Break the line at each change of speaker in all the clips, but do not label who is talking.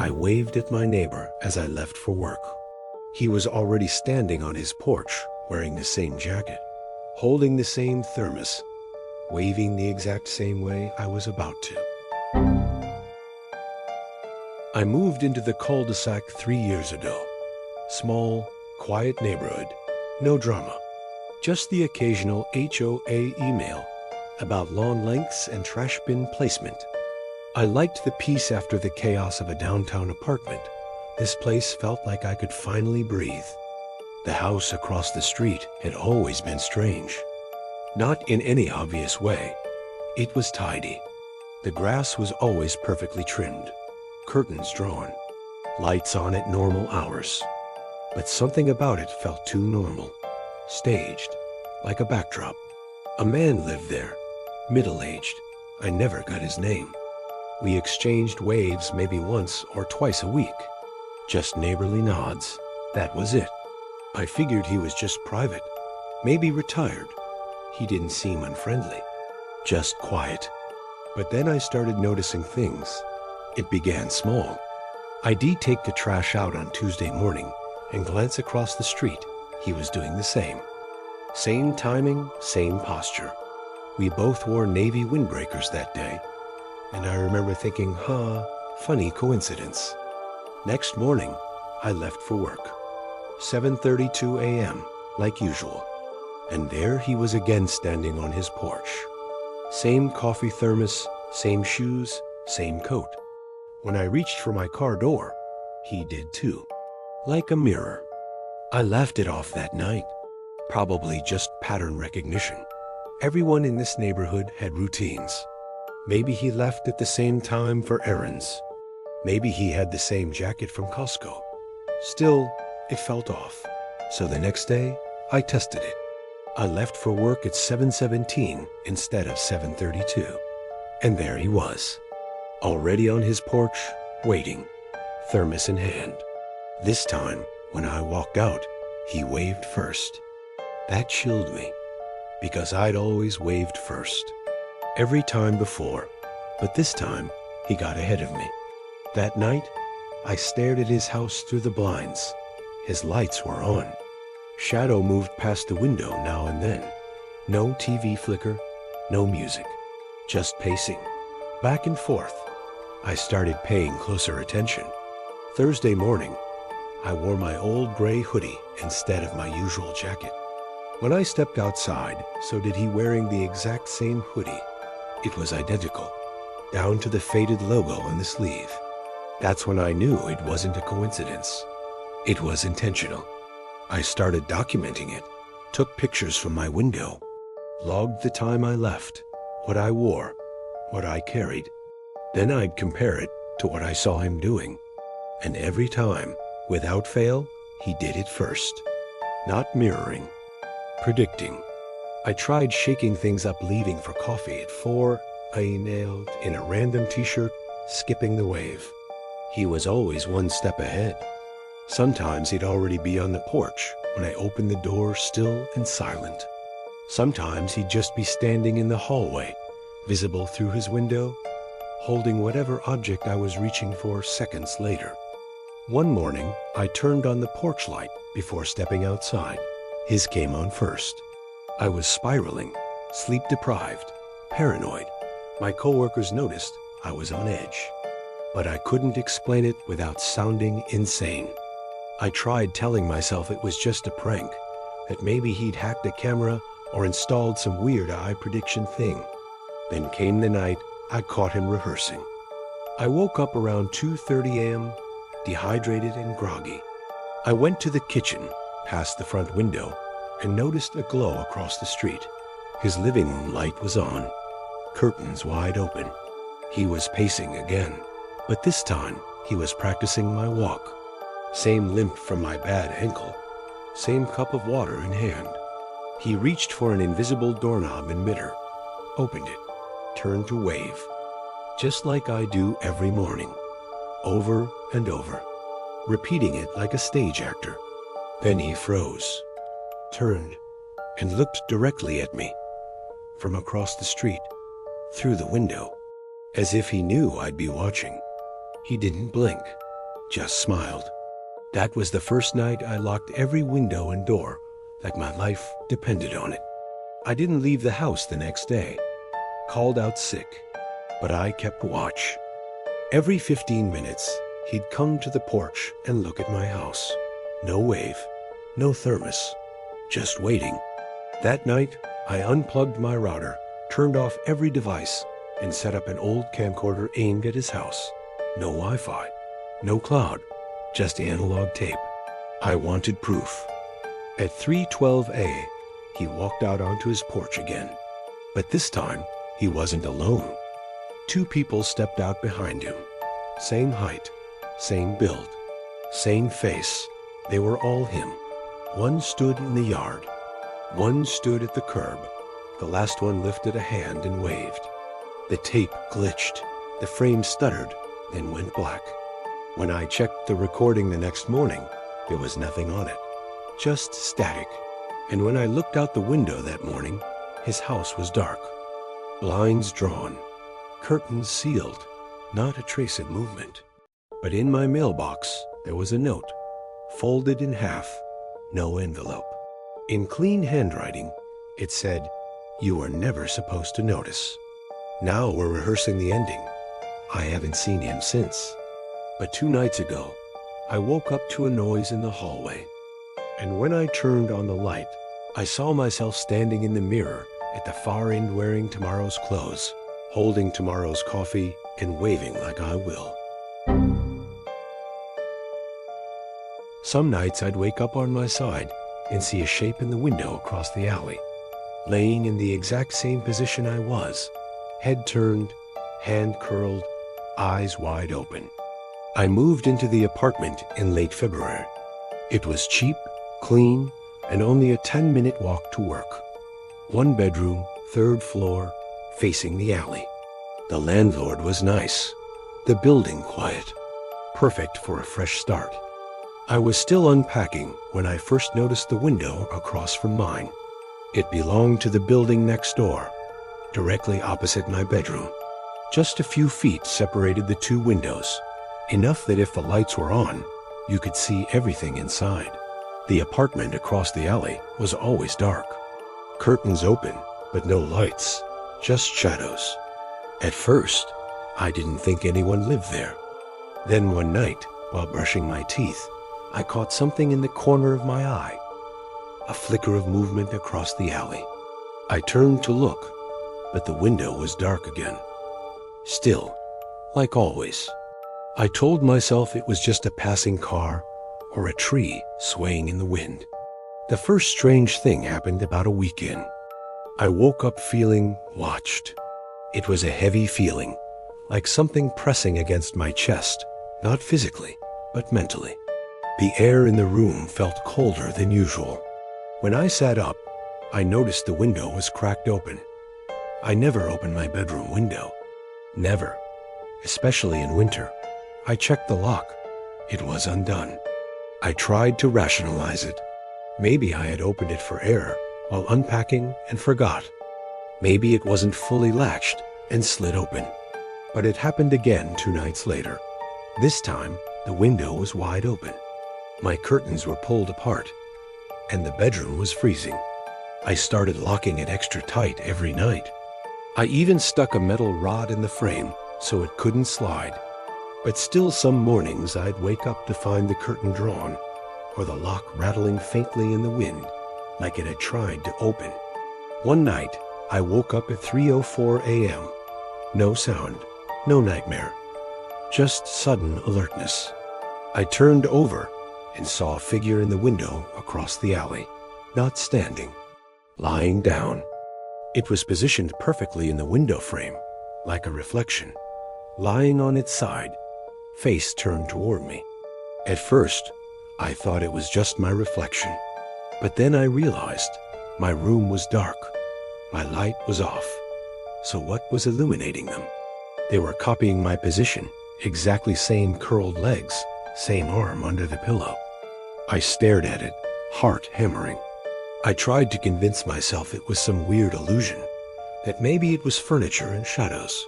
I waved at my neighbor as I left for work. He was already standing on his porch, wearing the same jacket, holding the same thermos, waving the exact same way I was about to. I moved into the cul-de-sac 3 years ago. Small, quiet neighborhood, no drama. Just the occasional HOA email about lawn lengths and trash bin placement. I liked the peace after the chaos of a downtown apartment. This place felt like I could finally breathe. The house across the street had always been strange. Not in any obvious way. It was tidy. The grass was always perfectly trimmed, curtains drawn, lights on at normal hours. But something about it felt too normal, staged, like a backdrop. A man lived there, middle-aged. I never got his name. We exchanged waves maybe once or twice a week. Just neighborly nods. That was it. I figured he was just private, maybe retired. He didn't seem unfriendly, just quiet. But then I started noticing things. It began small. I'd take the trash out on Tuesday morning and glance across the street. He was doing the same. Same timing, same posture. We both wore navy windbreakers that day, and I remember thinking, funny coincidence. Next morning, I left for work. 7:32 a.m., like usual. And there he was again standing on his porch. Same coffee thermos, same shoes, same coat. When I reached for my car door, he did too. Like a mirror. I laughed it off that night. Probably just pattern recognition. Everyone in this neighborhood had routines. Maybe he left at the same time for errands. Maybe he had the same jacket from Costco. Still, it felt off. So the next day, I tested it. I left for work at 7:17 instead of 7:32. And there he was, already on his porch, waiting, thermos in hand. This time, when I walked out, he waved first. That chilled me, because I'd always waved first. Every time before, but this time, he got ahead of me. That night, I stared at his house through the blinds. His lights were on. Shadow moved past the window now and then. No TV flicker, no music. Just pacing, back and forth. I started paying closer attention. Thursday morning, I wore my old gray hoodie instead of my usual jacket. When I stepped outside, so did he, wearing the exact same hoodie. It was identical, down to the faded logo on the sleeve. That's when I knew it wasn't a coincidence. It was intentional. I started documenting it, took pictures from my window, logged the time I left, what I wore, what I carried. Then I'd compare it to what I saw him doing. And every time, without fail, he did it first. Not mirroring, predicting. I tried shaking things up, leaving for coffee at 4. I nailed in a random t-shirt, skipping the wave. He was always one step ahead. Sometimes he'd already be on the porch when I opened the door, still and silent. Sometimes he'd just be standing in the hallway, visible through his window, holding whatever object I was reaching for seconds later. One morning, I turned on the porch light before stepping outside. His came on first. I was spiraling, sleep-deprived, paranoid. My coworkers noticed I was on edge. But I couldn't explain it without sounding insane. I tried telling myself it was just a prank, that maybe he'd hacked a camera or installed some weird eye prediction thing. Then came the night I caught him rehearsing. I woke up around 2:30 a.m., dehydrated and groggy. I went to the kitchen, past the front window, and noticed a glow across the street. His living room light was on, curtains wide open. He was pacing again, but this time he was practicing my walk. Same limp from my bad ankle, same cup of water in hand. He reached for an invisible doorknob in midair, opened it, turned to wave, just like I do every morning, over and over, repeating it like a stage actor. Then he froze, turned, and looked directly at me, from across the street, through the window, as if he knew I'd be watching. He didn't blink, just smiled. That was the first night I locked every window and door, like my life depended on it. I didn't leave the house the next day, called out sick, but I kept watch. Every 15 minutes, he'd come to the porch and look at my house. No wave, no thermos, just waiting. That night, I unplugged my router, turned off every device, and set up an old camcorder aimed at his house. No Wi-Fi, no cloud, just analog tape. I wanted proof. At 3:12 a.m., he walked out onto his porch again. But this time, he wasn't alone. Two people stepped out behind him. Same height, same build, same face. They were all him. One stood in the yard. One stood at the curb. The last one lifted a hand and waved. The tape glitched. The frame stuttered, then went black. When I checked the recording the next morning, there was nothing on it, just static. And when I looked out the window that morning, his house was dark. Blinds drawn, curtains sealed, not a trace of movement. But in my mailbox, there was a note, folded in half, no envelope. In clean handwriting, it said, "You were never supposed to notice." Now we're rehearsing the ending. I haven't seen him since. But 2 nights ago, I woke up to a noise in the hallway. And when I turned on the light, I saw myself standing in the mirror at the far end wearing tomorrow's clothes, holding tomorrow's coffee and waving like I will. Some nights I'd wake up on my side and see a shape in the window across the alley, laying in the exact same position I was, head turned, hand curled, eyes wide open. I moved into the apartment in late February. It was cheap, clean, and only a 10-minute walk to work. 1 bedroom, 3rd floor, facing the alley. The landlord was nice. The building quiet. Perfect for a fresh start. I was still unpacking when I first noticed the window across from mine. It belonged to the building next door, directly opposite my bedroom. Just a few feet separated the 2 windows, enough that if the lights were on, you could see everything inside. The apartment across the alley was always dark. Curtains open, but no lights, just shadows. At first, I didn't think anyone lived there. Then one night, while brushing my teeth, I caught something in the corner of my eye. A flicker of movement across the alley. I turned to look, but the window was dark again. Still, like always. I told myself it was just a passing car or a tree swaying in the wind. The first strange thing happened about a week in. I woke up feeling watched. It was a heavy feeling, like something pressing against my chest, not physically, but mentally. The air in the room felt colder than usual. When I sat up, I noticed the window was cracked open. I never opened my bedroom window. Never. Especially in winter. I checked the lock. It was undone. I tried to rationalize it. Maybe I had opened it for air while unpacking and forgot. Maybe it wasn't fully latched and slid open. But it happened again 2 nights later. This time, the window was wide open. My curtains were pulled apart, and the bedroom was freezing. I started locking it extra tight every night. I even stuck a metal rod in the frame so it couldn't slide. But still some mornings I'd wake up to find the curtain drawn, or the lock rattling faintly in the wind, like it had tried to open. One night, I woke up at 3:04 a.m. No sound, no nightmare, just sudden alertness. I turned over and saw a figure in the window across the alley, not standing, lying down. It was positioned perfectly in the window frame, like a reflection, lying on its side, face turned toward me. At first, I thought it was just my reflection, but then I realized my room was dark, my light was off. So what was illuminating them? They were copying my position, exactly same curled legs, same arm under the pillow. I stared at it, heart hammering. I tried to convince myself it was some weird illusion, that maybe it was furniture and shadows.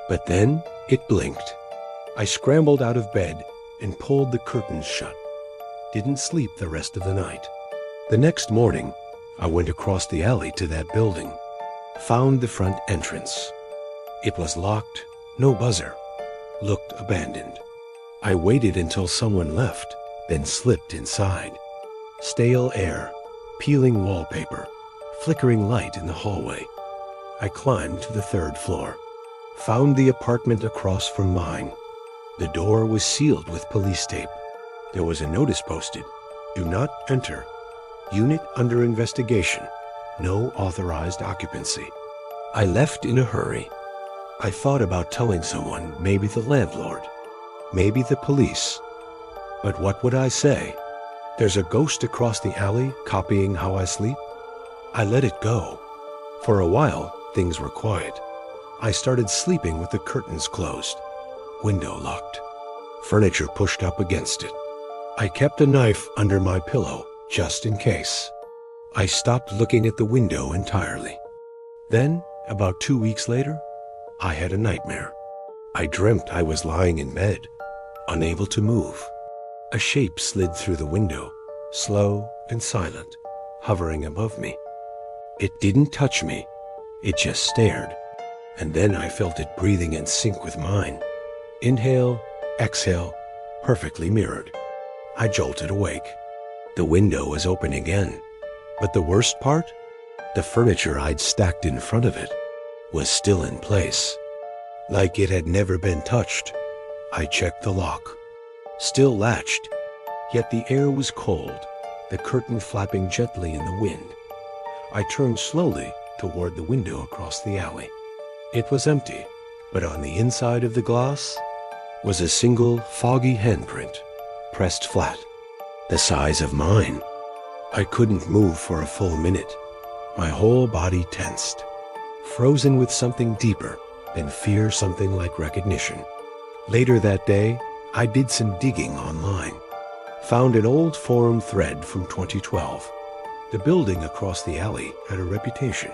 But then it blinked. I scrambled out of bed and pulled the curtains shut. Didn't sleep the rest of the night. The next morning, I went across the alley to that building. Found the front entrance. It was locked, no buzzer. Looked abandoned. I waited until someone left, then slipped inside. Stale air, peeling wallpaper, flickering light in the hallway. I climbed to the third floor. Found the apartment across from mine. The door was sealed with police tape. There was a notice posted, "Do not enter. Unit under investigation. No authorized occupancy." I left in a hurry. I thought about telling someone, maybe the landlord, maybe the police. But what would I say? There's a ghost across the alley copying how I sleep? I let it go. For a while, things were quiet. I started sleeping with the curtains closed, window locked, furniture pushed up against it. I kept a knife under my pillow, just in case. I stopped looking at the window entirely. Then, about 2 weeks later, I had a nightmare. I dreamt I was lying in bed, unable to move. A shape slid through the window, slow and silent, hovering above me. It didn't touch me, it just stared. And then I felt it breathing in sync with mine. Inhale, exhale, perfectly mirrored. I jolted awake. The window was open again. But the worst part? The furniture I'd stacked in front of it was still in place. Like it had never been touched. I checked the lock. Still latched. Yet the air was cold, the curtain flapping gently in the wind. I turned slowly toward the window across the alley. It was empty, but on the inside of the glass was a single foggy handprint, pressed flat, the size of mine. I couldn't move for a full minute. My whole body tensed, frozen with something deeper than fear, something like recognition. Later that day, I did some digging online. Found an old forum thread from 2012. The building across the alley had a reputation.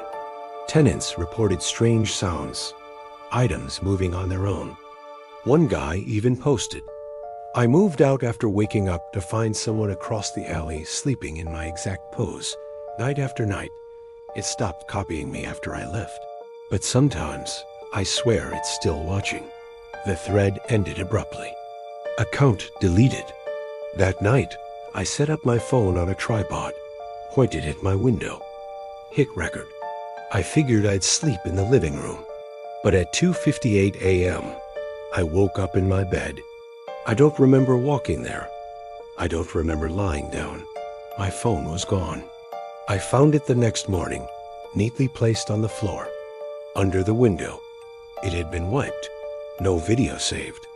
Tenants reported strange sounds, items moving on their own. One guy even posted, "I moved out after waking up to find someone across the alley sleeping in my exact pose. Night after night, it stopped copying me after I left. But sometimes, I swear it's still watching." The thread ended abruptly. Account deleted. That night, I set up my phone on a tripod, pointed at my window, hit record. I figured I'd sleep in the living room. But at 2:58 a.m., I woke up in my bed. I don't remember walking there. I don't remember lying down. My phone was gone. I found it the next morning, neatly placed on the floor, under the window. It had been wiped. No video saved.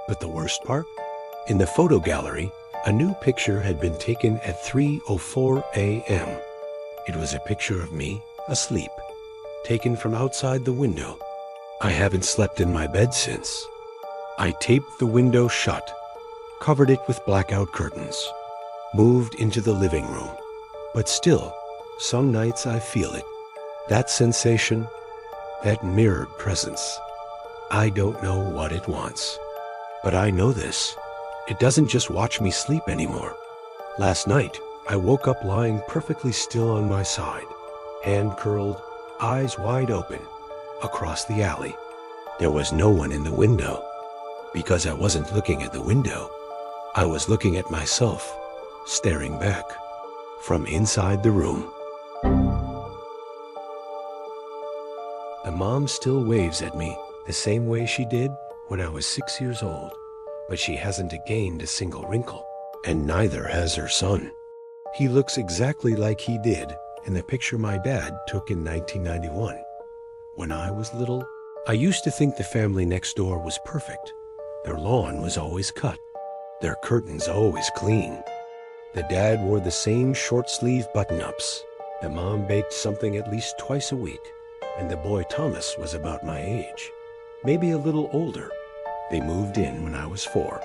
But the worst part? In the photo gallery, a new picture had been taken at 3:04 a.m. It was a picture of me, asleep, taken from outside the window. I haven't slept in my bed since. I taped the window shut, covered it with blackout curtains, moved into the living room. But still, some nights I feel it. That sensation, that mirrored presence. I don't know what it wants. But I know this. It doesn't just watch me sleep anymore. Last night, I woke up lying perfectly still on my side, hand curled, eyes wide open, across the alley. There was no one in the window. Because I wasn't looking at the window, I was looking at myself, staring back, from inside the room. The mom still waves at me the same way she did when I was 6 years old, but she hasn't gained a single wrinkle, and neither has her son. He looks exactly like he did in the picture my dad took in 1991. When I was little, I used to think the family next door was perfect. Their lawn was always cut, their curtains always clean. The dad wore the same short-sleeve button-ups. The mom baked something at least twice a week, and the boy Thomas was about my age, maybe a little older. They moved in when I was 4.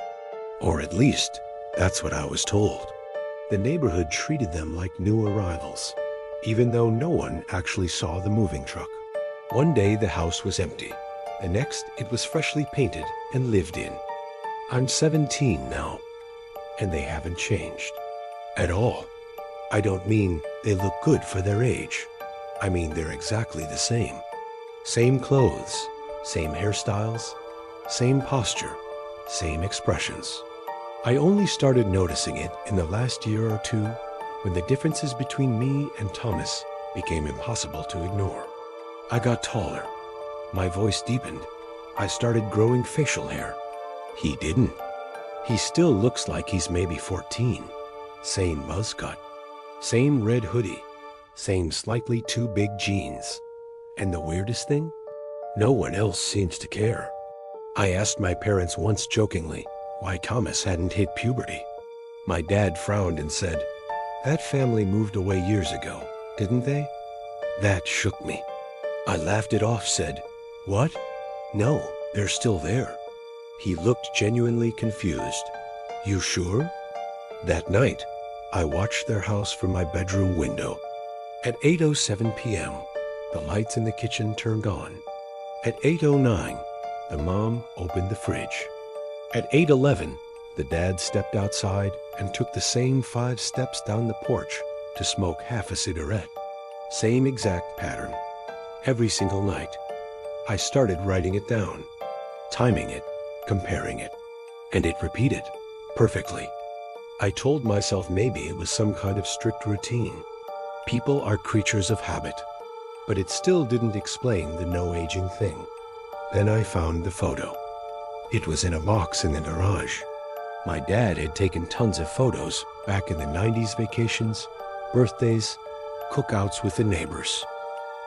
Or at least, that's what I was told. The neighborhood treated them like new arrivals, even though no one actually saw the moving truck. One day the house was empty. The next, it was freshly painted and lived in. I'm 17 now, and they haven't changed. At all. I don't mean they look good for their age. I mean they're exactly the same. Same clothes, same hairstyles, same posture, same expressions. I only started noticing it in the last year or two when the differences between me and Thomas became impossible to ignore. I got taller. My voice deepened. I started growing facial hair. He didn't. He still looks like he's maybe 14. Same buzz cut. Same red hoodie. Same slightly too big jeans. And the weirdest thing? No one else seems to care. I asked my parents once jokingly why Thomas hadn't hit puberty. My dad frowned and said, "That family moved away years ago, didn't they?" That shook me. I laughed it off, said, "What? No, they're still there." He looked genuinely confused. "You sure?" That night, I watched their house from my bedroom window. At 8:07 p.m., the lights in the kitchen turned on. At 8:09, the mom opened the fridge. At 8:11, the dad stepped outside and took the same 5 steps down the porch to smoke half a cigarette. Same exact pattern. Every single night. I started writing it down, timing it, comparing it, and it repeated perfectly. I told myself maybe it was some kind of strict routine. People are creatures of habit, but it still didn't explain the no aging thing. Then I found the photo. It was in a box in the garage. My dad had taken tons of photos back in the 90s vacations, birthdays, cookouts with the neighbors.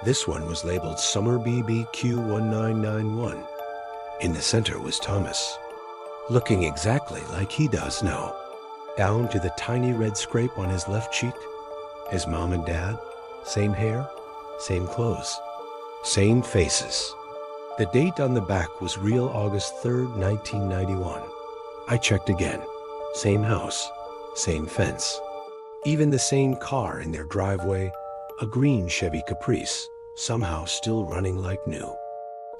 This one was labeled Summer BBQ 1991. In the center was Thomas, looking exactly like he does now, down to the tiny red scrape on his left cheek. His mom and dad, same hair, same clothes, same faces. The date on the back was real August 3rd, 1991. I checked again. Same house, same fence. Even the same car in their driveway, a green Chevy Caprice, somehow still running like new.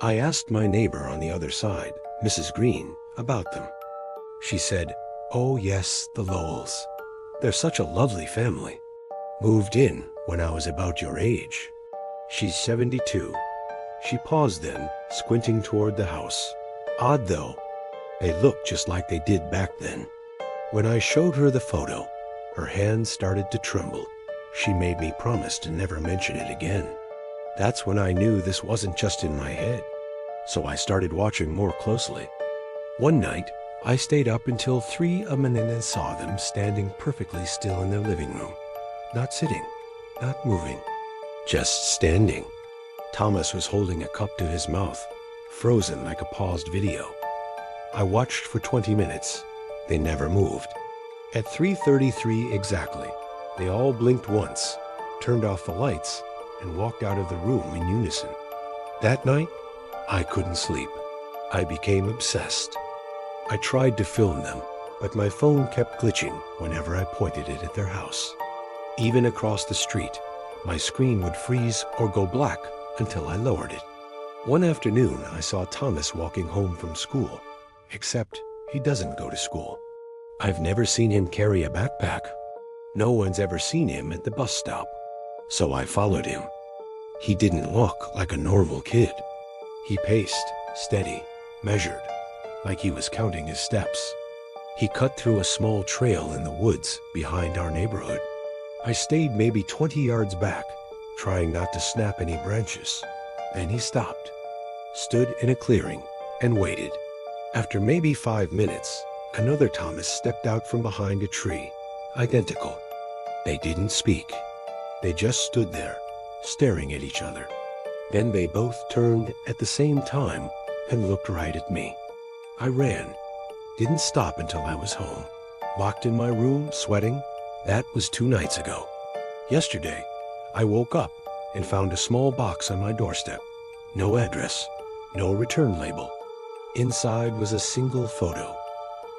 I asked my neighbor on the other side, Mrs. Green, about them. She said, "Oh yes, the Lowells. They're such a lovely family. Moved in when I was about your age." She's 72. She paused then, squinting toward the house. Odd though, they look just like they did back then. When I showed her the photo, her hands started to tremble. She made me promise to never mention it again. That's when I knew this wasn't just in my head. So I started watching more closely. One night, I stayed up until 3 a.m. and saw them standing perfectly still in their living room. Not sitting, not moving, just standing. Thomas was holding a cup to his mouth, frozen like a paused video. I watched for 20 minutes. They never moved. At 3:33 exactly, they all blinked once, turned off the lights, and walked out of the room in unison. That night, I couldn't sleep. I became obsessed. I tried to film them, but my phone kept glitching whenever I pointed it at their house. Even across the street, my screen would freeze or go black until I lowered it. One afternoon, I saw Thomas walking home from school, except he doesn't go to school. I've never seen him carry a backpack. No one's ever seen him at the bus stop. So I followed him. He didn't look like a normal kid. He paced, steady, measured, like he was counting his steps. He cut through a small trail in the woods behind our neighborhood. I stayed maybe 20 yards back, trying not to snap any branches. Then he stopped, stood in a clearing, and waited. After maybe 5 minutes, another Thomas stepped out from behind a tree, identical. They didn't speak. They just stood there, staring at each other. Then they both turned at the same time and looked right at me. I ran, didn't stop until I was home. Locked in my room, sweating. That was 2 nights ago. Yesterday, I woke up and found a small box on my doorstep. No address, no return label. Inside was a single photo.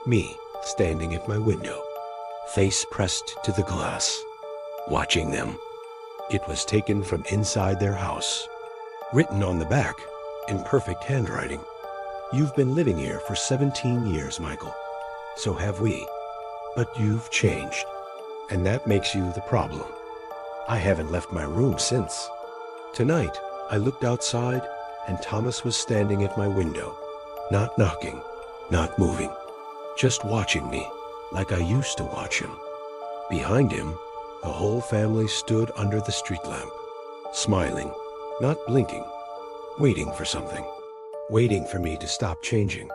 Me, standing at my window, face pressed to the glass, watching them. It was taken from inside their house. Written on the back, in perfect handwriting, You've been living here for 17 years, Michael. So have we. But you've changed. And that makes you the problem. I haven't left my room since. Tonight, I looked outside, and Thomas was standing at my window, not knocking, not moving, just watching me like I used to watch him. Behind him, the whole family stood under the street lamp, smiling, not blinking, waiting for something, waiting for me to stop changing.